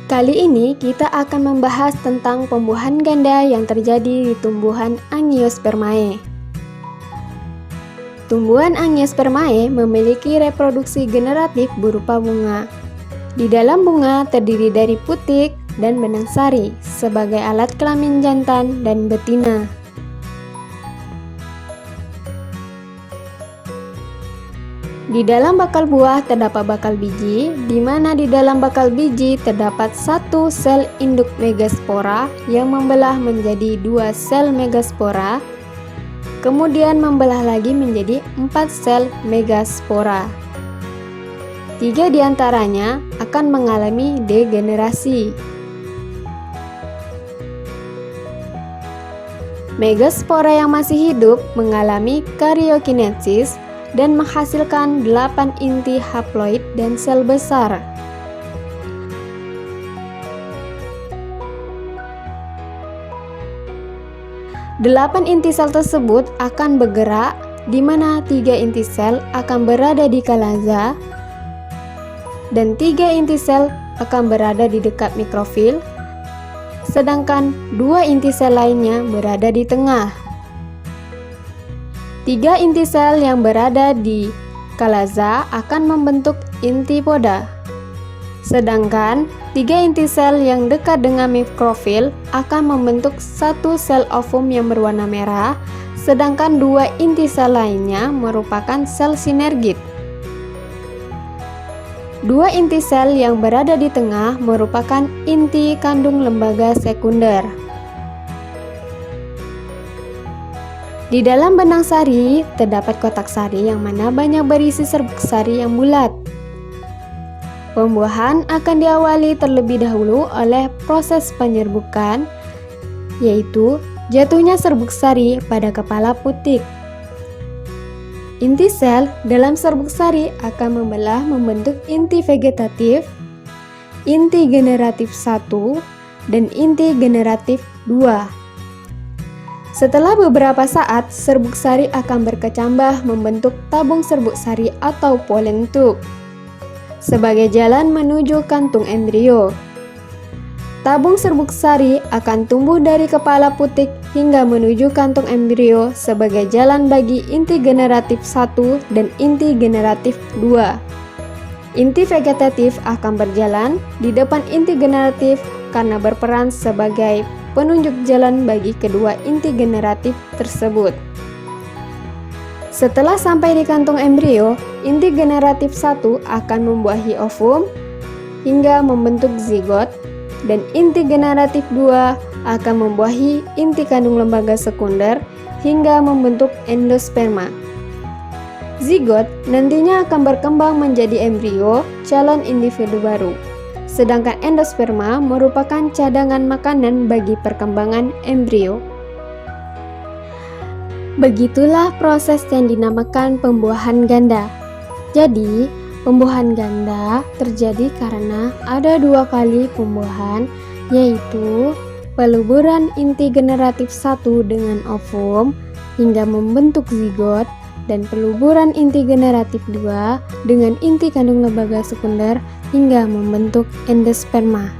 Kali ini kita akan membahas tentang pembuahan ganda yang terjadi di tumbuhan Angiospermae. Tumbuhan Angiospermae memiliki reproduksi generatif berupa bunga. Di dalam bunga terdiri dari putik dan benang sari sebagai alat kelamin jantan dan betina. Di dalam bakal buah terdapat bakal biji, di mana di dalam bakal biji terdapat satu sel induk megaspora yang membelah menjadi dua sel megaspora, kemudian membelah lagi menjadi 4 sel megaspora. 3 diantaranya akan mengalami degenerasi. Megaspora yang masih hidup mengalami karyokinesis dan menghasilkan 8 inti haploid dan sel besar. Delapan inti sel tersebut akan bergerak, di mana 3 inti sel akan berada di kalaza dan 3 inti sel akan berada di dekat mikrofil, sedangkan 2 inti sel lainnya berada di tengah. 3 inti sel yang berada di kalaza akan membentuk inti poda, sedangkan 3 inti sel yang dekat dengan mikrofil akan membentuk satu sel ovum yang berwarna merah, sedangkan 2 inti sel lainnya merupakan sel sinergit. 2 inti sel yang berada di tengah merupakan inti kandung lembaga sekunder. Di dalam benang sari terdapat kotak sari yang mana banyak berisi serbuk sari yang bulat. Pembuahan akan diawali terlebih dahulu oleh proses penyerbukan, yaitu jatuhnya serbuk sari pada kepala putik. Inti sel dalam serbuk sari akan membelah membentuk inti vegetatif, inti generatif 1, dan inti generatif 2. Setelah beberapa saat, serbuk sari akan berkecambah membentuk tabung serbuk sari atau pollen tube sebagai jalan menuju kantung embrio. Tabung serbuk sari akan tumbuh dari kepala putik hingga menuju kantung embrio sebagai jalan bagi inti generatif 1 dan inti generatif 2. Inti vegetatif akan berjalan di depan inti generatif karena berperan sebagai penunjuk jalan bagi kedua inti generatif tersebut. Setelah sampai di kantung embrio, inti generatif 1 akan membuahi ovum hingga membentuk zigot, dan inti generatif 2 akan membuahi inti kandung lembaga sekunder hingga membentuk endosperma. Zigot nantinya akan berkembang menjadi embrio calon individu baru. Sedangkan endosperma merupakan cadangan makanan bagi perkembangan embrio. Begitulah proses yang dinamakan pembuahan ganda. Jadi, pembuahan ganda terjadi karena ada 2 kali pembuahan, yaitu peluburan inti generatif 1 dengan ovum hingga membentuk zigot, dan peluburan inti generatif 2 dengan inti kandung lembaga sekunder hingga membentuk endosperma.